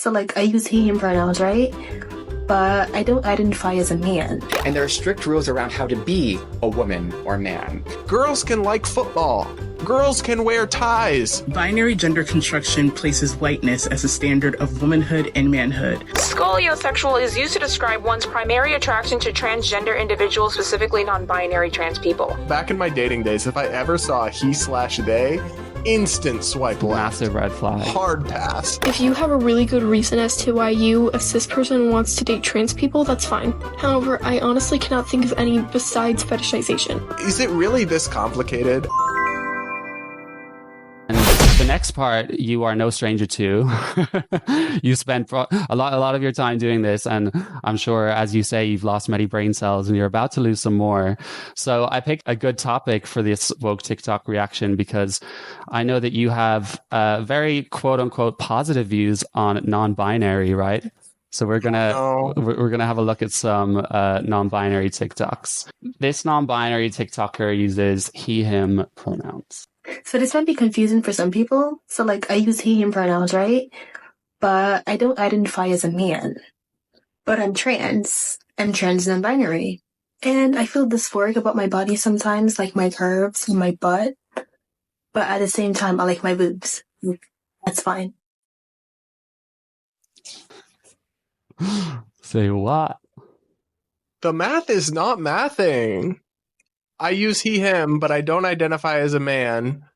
So like I use he, him pronouns, right? But I don't identify as a man. And there are strict rules around how to be a woman or man. Girls can like football. Girls can wear ties. Binary gender construction places whiteness as a standard of womanhood and manhood. Scoliosexual is used to describe one's primary attraction to transgender individuals, specifically non-binary trans people. Back in my dating days, if I ever saw a he/they, instant swipe left. Massive red flag. Hard pass. If you have a really good reason as to why you, a cis person, wants to date trans people, that's fine. However, I honestly cannot think of any besides fetishization. Is it really this complicated? And the next part, you are no stranger to. You spent a lot of your time doing this, and I'm sure, as you say, you've lost many brain cells, and you're about to lose some more. So I picked a good topic for this woke TikTok reaction because I know that you have very quote unquote positive views on non-binary, right? So we're gonna have a look at some non-binary TikToks. This non-binary TikToker uses he/him pronouns. So this might be confusing for some people. So like I use he, him pronouns, right? But I don't identify as a man. But I'm trans. I'm trans non-binary. And I feel dysphoric about my body sometimes, like my curves and my butt. But at the same time, I like my boobs. That's fine. Say what? The math is not mathing. I use he, him, but I don't identify as a man.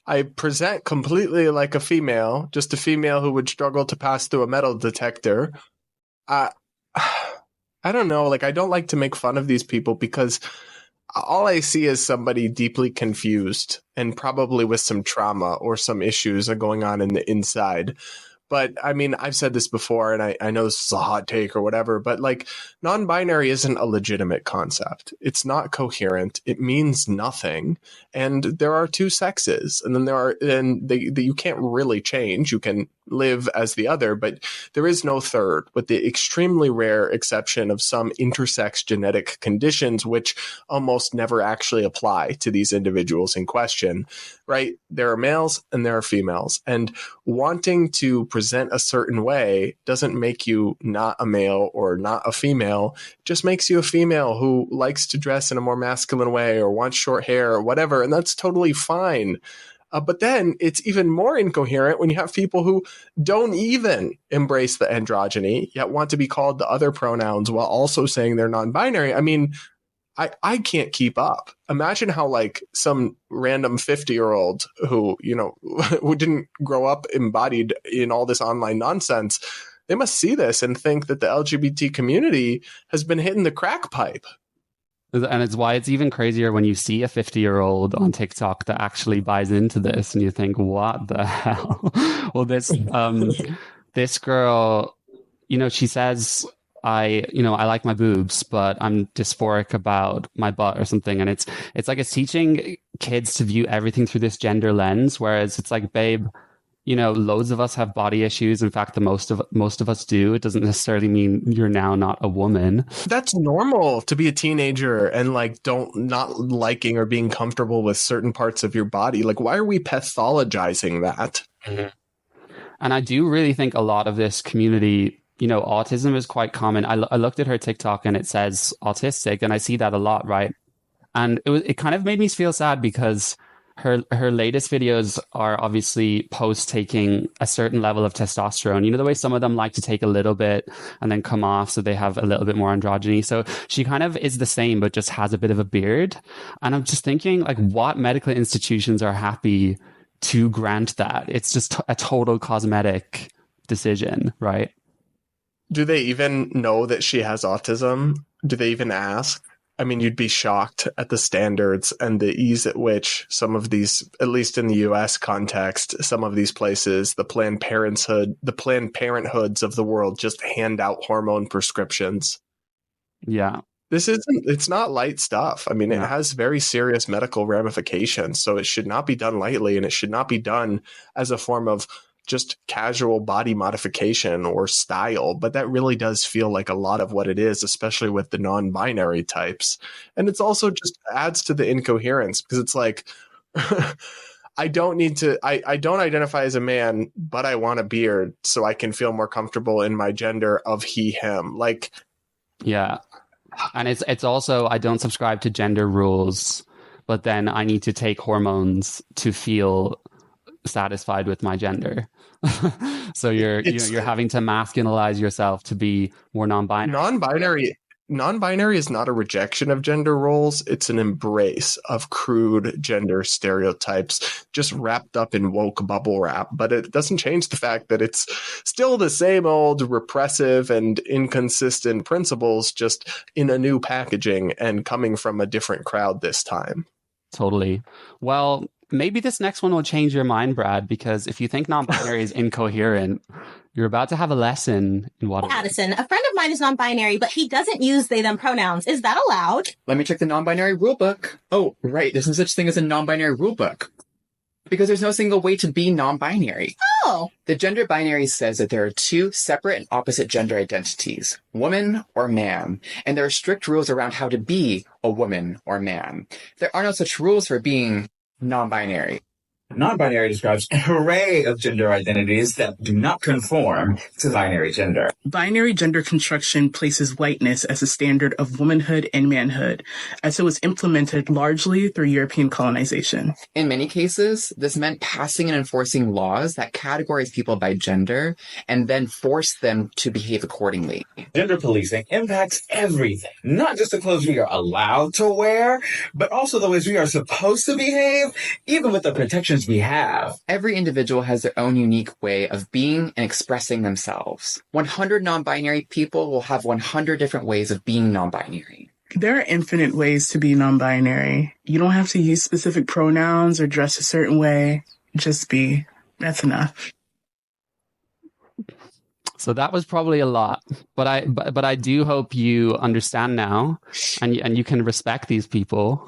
I present completely like a female, just a female who would struggle to pass through a metal detector. I don't know. Like, I don't like to make fun of these people because all I see is somebody deeply confused and probably with some trauma or some issues are going on in the inside. But I mean, I've said this before, and I know this is a hot take or whatever, but like non-binary isn't a legitimate concept. It's not coherent. It means nothing. And there are two sexes, and then you can't really change. You can live as the other, but there is no third, with the extremely rare exception of some intersex genetic conditions, which almost never actually apply to these individuals in question, right? There are males and there are females, and wanting to present a certain way doesn't make you not a male or not a female. It just makes you a female who likes to dress in a more masculine way or wants short hair or whatever, and that's totally fine. But then it's even more incoherent when you have people who don't even embrace the androgyny, yet want to be called the other pronouns while also saying they're non-binary. I mean, I can't keep up. Imagine how like some random 50-year-old who, who didn't grow up embodied in all this online nonsense, they must see this and think that the LGBT community has been hitting the crack pipe. And it's why it's even crazier when you see a 50-year-old on TikTok that actually buys into this and you think, what the hell? Well, this girl, she says, I like my boobs, but I'm dysphoric about my butt or something. And it's like it's teaching kids to view everything through this gender lens, whereas it's like, babe, loads of us have body issues. In fact, the most of us do. It doesn't necessarily mean you're now not a woman. That's normal to be a teenager and like not liking or being comfortable with certain parts of your body. Like, why are we pathologizing that? Mm-hmm. And I do really think a lot of this community, autism is quite common. I looked at her TikTok and it says autistic, and I see that a lot, right? And it kind of made me feel sad because her latest videos are obviously post taking a certain level of testosterone. The way some of them like to take a little bit and then come off so they have a little bit more androgyny. So she kind of is the same, but just has a bit of a beard. And I'm just thinking, like, what medical institutions are happy to grant that? It's just a total cosmetic decision, right? Do they even know that she has autism? Do they even ask? I mean, you'd be shocked at the standards and the ease at which some of these, at least in the US context, some of these places, the Planned Parenthoods of the world just hand out hormone prescriptions. Yeah. It's not light stuff. I mean, It has very serious medical ramifications. So it should not be done lightly, and it should not be done as a form of just casual body modification or style, but that really does feel like a lot of what it is, especially with the non-binary types. And it's also just adds to the incoherence because it's like, I don't need to, I don't identify as a man, but I want a beard so I can feel more comfortable in my gender of he, him. Like, Yeah. And it's also, I don't subscribe to gender rules, but then I need to take hormones to feel satisfied with my gender. So you're having to masculinize yourself to be more non-binary. Non-binary is not a rejection of gender roles. It's an embrace of crude gender stereotypes just wrapped up in woke bubble wrap. But it doesn't change the fact that it's still the same old repressive and inconsistent principles, just in a new packaging and coming from a different crowd this time. Totally. Well, maybe this next one will change your mind, Brad, because if you think non-binary is incoherent, you're about to have a lesson in what Addison, a friend of mine is non-binary, but he doesn't use they, them pronouns. Is that allowed? Let me check the non-binary rulebook. Oh, right. There's no such thing as a non-binary rulebook. Because there's no single way to be non-binary. Oh. The gender binary says that there are two separate and opposite gender identities, woman or man, and there are strict rules around how to be a woman or man. There are no such rules for being non-binary. Non-binary describes an array of gender identities that do not conform to binary gender. Binary gender construction places whiteness as a standard of womanhood and manhood, as it was implemented largely through European colonization. In many cases, this meant passing and enforcing laws that categorize people by gender and then force them to behave accordingly. Gender policing impacts everything, not just the clothes we are allowed to wear, but also the ways we are supposed to behave, even with the protections we have. Every individual has their own unique way of being and expressing themselves. 100 non-binary people will have 100 different ways of being non-binary. There are infinite ways to be non-binary. You don't have to use specific pronouns or dress a certain way. Just be. That's enough. So that was probably a lot, but I do hope you understand now, and you can respect these people.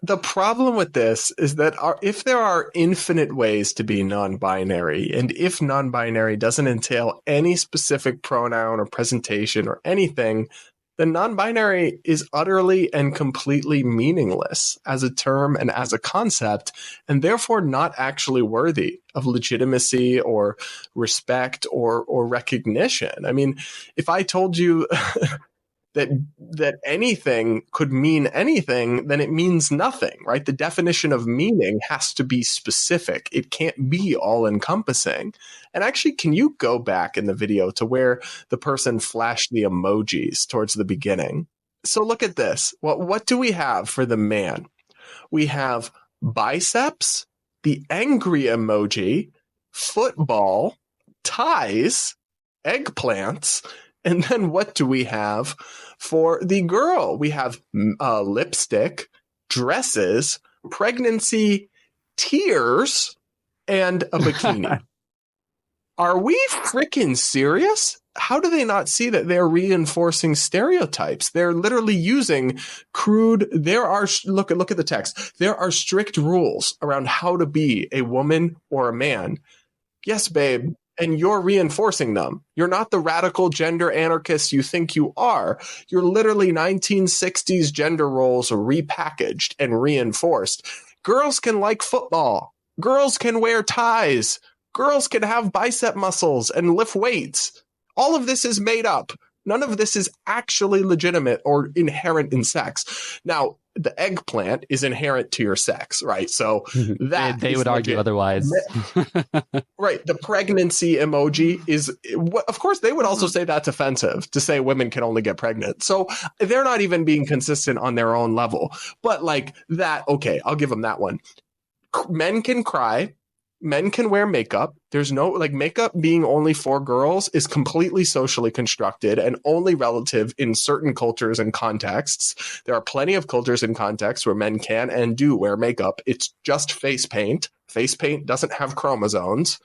The problem with this is that if there are infinite ways to be non-binary, and if non-binary doesn't entail any specific pronoun or presentation or anything, then non-binary is utterly and completely meaningless as a term and as a concept, and therefore not actually worthy of legitimacy or respect or recognition. I mean, if I told you that anything could mean anything, then it means nothing, right? The definition of meaning has to be specific. It can't be all-encompassing. And actually, can you go back in the video to where the person flashed the emojis towards the beginning? So look at this. What do we have for the man? We have biceps, the angry emoji, football, ties, eggplants, and then what do we have for the girl? We have lipstick, dresses, pregnancy, tears, and a bikini. Are we freaking serious? How do they not see that they're reinforcing stereotypes? They're literally using crude. Look at the text. There are strict rules around how to be a woman or a man. Yes, babe. And you're reinforcing them. You're not the radical gender anarchist you think you are. You're literally 1960s gender roles repackaged and reinforced. Girls can like football. Girls can wear ties. Girls can have bicep muscles and lift weights. All of this is made up. None of this is actually legitimate or inherent in sex. Now, the eggplant is inherent to your sex, right? So that they would argue otherwise. Right. The pregnancy emoji is, of course, they would also say that's offensive to say women can only get pregnant. So they're not even being consistent on their own level. But like that, okay, I'll give them that one. Men can cry. Men can wear makeup. There's no, like, makeup being only for girls is completely socially constructed and only relative in certain cultures and contexts. There are plenty of cultures and contexts where men can and do wear makeup. It's just face paint. Face paint doesn't have chromosomes.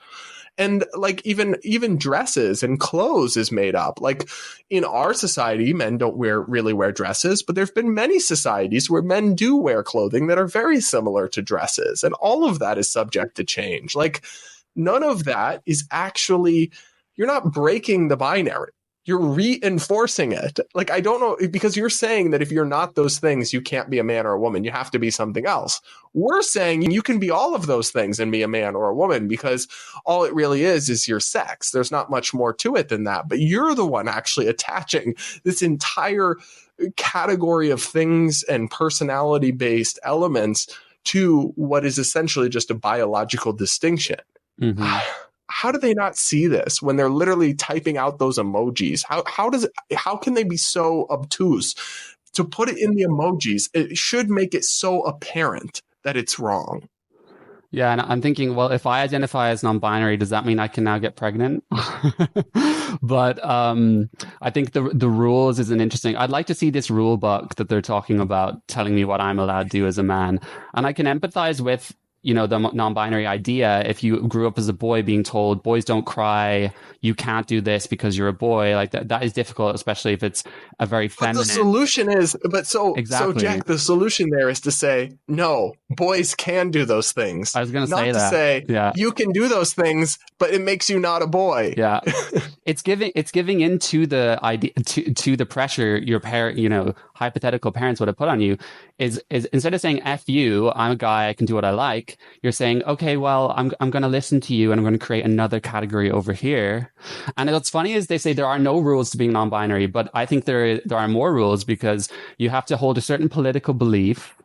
And like even dresses and clothes is made up. Like in our society, men don't really wear dresses, but there've been many societies where men do wear clothing that are very similar to dresses. And all of that is subject to change. Like none of that is actually, you're not breaking the binary. You're reinforcing it. Like, I don't know, because you're saying that if you're not those things, you can't be a man or a woman. You have to be something else. We're saying you can be all of those things and be a man or a woman, because all it really is your sex. There's not much more to it than that. But you're the one actually attaching this entire category of things and personality-based elements to what is essentially just a biological distinction. Mm-hmm. How do they not see this when they're literally typing out those emojis? How can they be so obtuse to put it in the emojis? It should make it so apparent that it's wrong. Yeah, and I'm thinking, well, if I identify as non-binary, does that mean I can now get pregnant? But I think the rules is an interesting. I'd like to see this rule book that they're talking about telling me what I'm allowed to do as a man, and I can empathize with, you know, the non-binary idea. If you grew up as a boy being told boys don't cry, you can't do this because you're a boy, like that is difficult, especially if it's a very feminine. But the solution is, Exactly. So Jack, the solution there is to say, no, boys can do those things. I was going to say not that. to say, yeah, you can do those things, but it makes you not a boy. Yeah, it's giving into the idea to the pressure your parent, you know, hypothetical parents would have put on you. Is instead of saying F you, I'm a guy, I can do what I like, you're saying, okay, well, I'm going to listen to you and I'm going to create another category over here. And what's funny is they say there are no rules to being non-binary, but I think there are more rules, because you have to hold a certain political belief.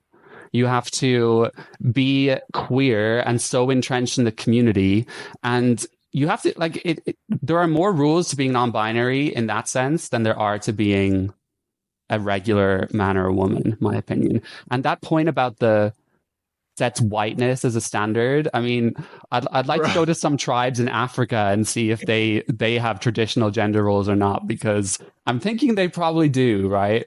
You have to be queer and so entrenched in the community. And you have to, like, there are more rules to being non-binary in that sense than there are to being a regular man or a woman, in my opinion. And that point about the sets whiteness as a standard. I mean, I'd like to go to some tribes in Africa and see if they have traditional gender roles or not, because I'm thinking they probably do, right?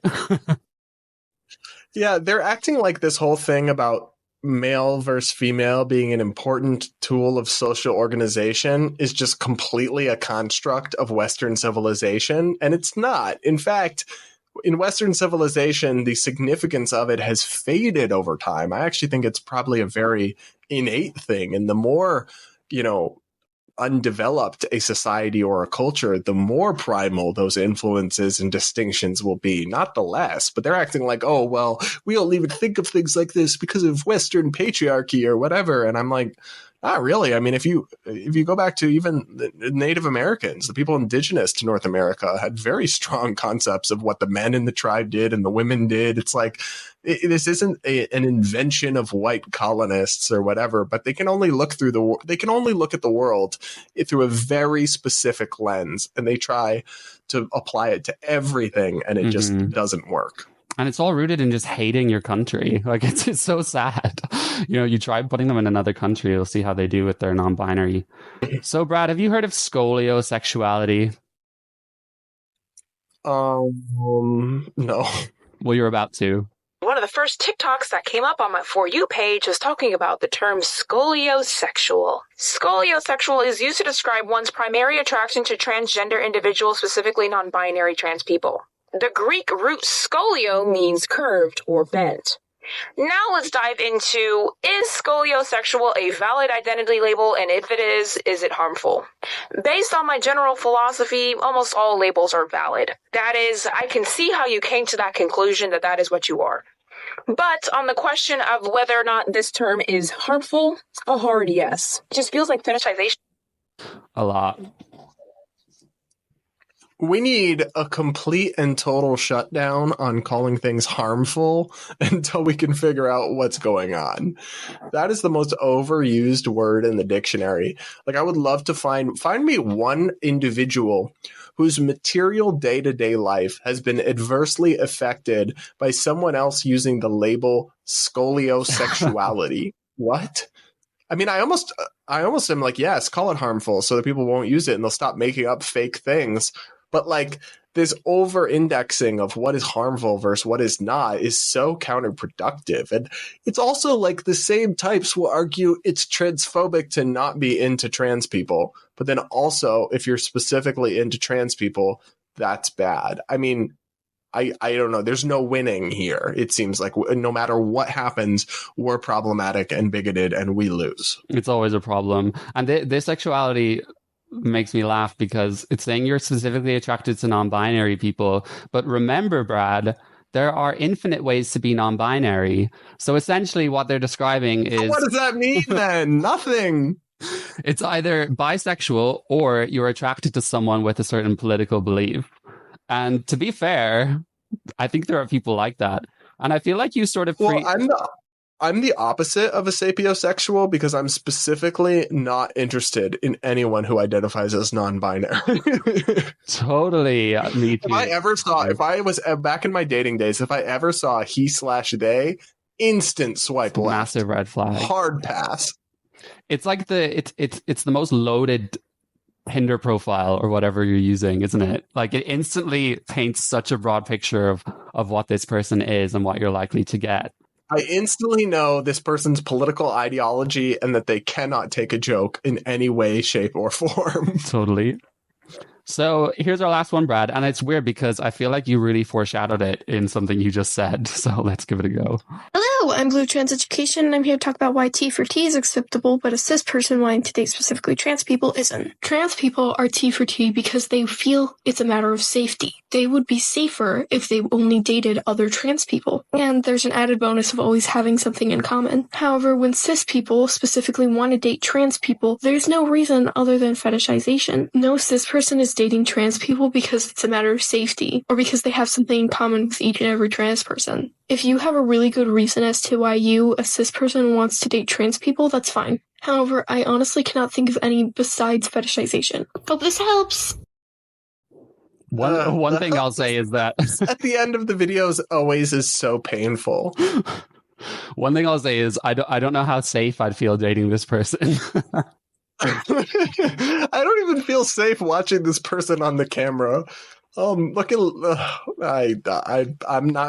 Yeah, they're acting like this whole thing about male versus female being an important tool of social organization is just completely a construct of Western civilization, and it's not. In fact, in Western civilization, the significance of it has faded over time. I actually think it's probably a very innate thing. And the more, you know, undeveloped a society or a culture, the more primal those influences and distinctions will be, not the less. But they're acting like, oh, well, we don't even think of things like this because of Western patriarchy or whatever. And I'm like, not really. I mean, if you go back to even the Native Americans, the people indigenous to North America had very strong concepts of what the men in the tribe did and the women did. It's like, this isn't an invention of white colonists or whatever, but they can only look at the world through a very specific lens, and they try to apply it to everything, and it just doesn't work. And it's all rooted in just hating your country. Like, it's so sad. You know, you try putting them in another country, you'll see how they do with their non-binary. So, Brad, have you heard of scoliosexuality? No. Well, you're about to. One of the first TikToks that came up on my For You page was talking about the term scoliosexual. Scoliosexual is used to describe one's primary attraction to transgender individuals, specifically non-binary trans people. The Greek root scolio means curved or bent. Now let's dive into, is scoliosexual a valid identity label, and if it is it harmful? Based on my general philosophy, almost all labels are valid. That is, I can see how you came to that conclusion that is what you are. But on the question of whether or not this term is harmful, a hard yes. It just feels like fetishization. A lot. We need a complete and total shutdown on calling things harmful until we can figure out what's going on. That is the most overused word in the dictionary. Like, I would love to find me one individual whose material day-to-day life has been adversely affected by someone else using the label scoliosexuality. What? I mean, I almost am like, yes, call it harmful so that people won't use it and they'll stop making up fake things. But like, this over-indexing of what is harmful versus what is not is so counterproductive. And it's also like the same types will argue it's transphobic to not be into trans people. But then also, if you're specifically into trans people, that's bad. I mean, I don't know. There's no winning here. It seems like no matter what happens, we're problematic and bigoted and we lose. It's always a problem. And this sexuality, makes me laugh because it's saying you're specifically attracted to non-binary people. But remember, Brad, there are infinite ways to be non-binary. So essentially what they're describing is... What does that mean then? Nothing. It's either bisexual or you're attracted to someone with a certain political belief. And to be fair, I think there are people like that. And I feel like you sort of... Well, I'm the opposite of a sapiosexual because I'm specifically not interested in anyone who identifies as non-binary. Totally. Me too. If I was back in my dating days, if I ever saw he/they, instant swipe left. Massive red flag. Hard pass. It's like it's the most loaded Tinder profile or whatever you're using, isn't it? Like it instantly paints such a broad picture of what this person is and what you're likely to get. I instantly know this person's political ideology and that they cannot take a joke in any way, shape, or form. Totally. So here's our last one, Brad. And it's weird because I feel like you really foreshadowed it in something you just said. So let's give it a go. Hello, I'm Blue Trans Education, and I'm here to talk about why T for T is acceptable, but a cis person wanting to date specifically trans people isn't. Trans people are T for T because they feel it's a matter of safety. They would be safer if they only dated other trans people. And there's an added bonus of always having something in common. However, when cis people specifically want to date trans people, there's no reason other than fetishization. No cis person is dating trans people because it's a matter of safety, or because they have something in common with each and every trans person. If you have a really good reason as to why you, a cis person, wants to date trans people, that's fine. However, I honestly cannot think of any besides fetishization. Hope this helps! One thing I'll say is that... At the end of the videos always is so painful. One thing I'll say is I don't know how safe I'd feel dating this person. I don't even feel safe watching this person on the camera. I'm not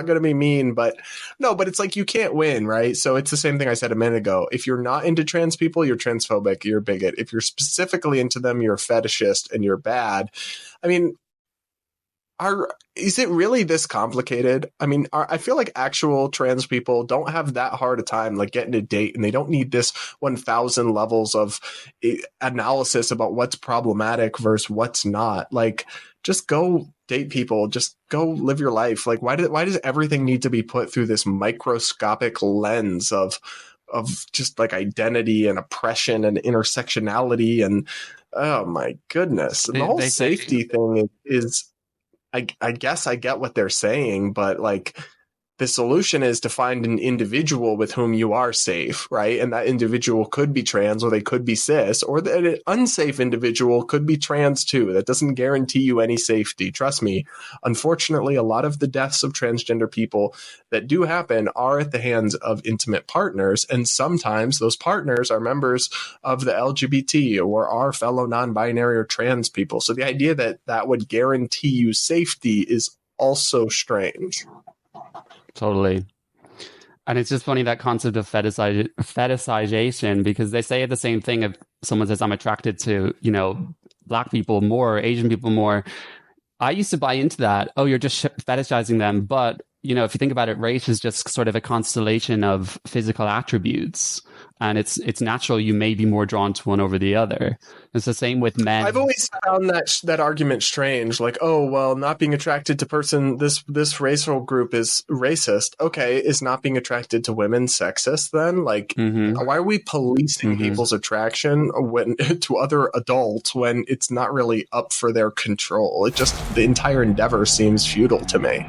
gonna be mean, but it's like you can't win, right? So it's the same thing I said a minute ago. If you're not into trans people, you're transphobic, you're a bigot. If you're specifically into them, you're a fetishist and you're bad. I mean, is it really this complicated? I mean, I feel like actual trans people don't have that hard a time like getting a date, and they don't need this 1,000 levels of analysis about what's problematic versus what's not. Like, just go date people, just go live your life. Like, why does everything need to be put through this microscopic lens of just like identity and oppression and intersectionality? And oh my goodness, the whole safety thing is I guess I get what they're saying, but like the solution is to find an individual with whom you are safe, right? And that individual could be trans, or they could be cis, or that an unsafe individual could be trans too. That doesn't guarantee you any safety. Trust me. Unfortunately, a lot of the deaths of transgender people that do happen are at the hands of intimate partners. And sometimes those partners are members of the LGBT or are fellow non-binary or trans people. So the idea that that would guarantee you safety is also strange. Totally. And it's just funny, that concept of fetishization, because they say the same thing if someone says, I'm attracted to, Black people more, or Asian people more. I used to buy into that. Oh, you're just fetishizing them. But, if you think about it, race is just sort of a constellation of physical attributes. And it's natural you may be more drawn to one over the other. It's the same with men. I've always found that argument strange. Like, oh, well, not being attracted to this racial group is racist. Okay, is not being attracted to women sexist then? Like, why are we policing people's attraction to other adults when it's not really up for their control? The entire endeavor seems futile to me.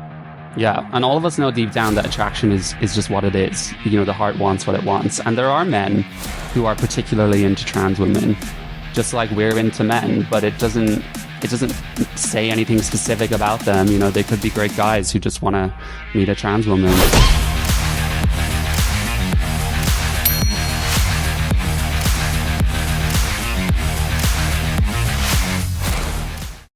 Yeah, and all of us know deep down that attraction is just what it is. The heart wants what it wants. And there are men who are particularly into trans women, just like we're into men, but it doesn't say anything specific about them. They could be great guys who just want to meet a trans woman.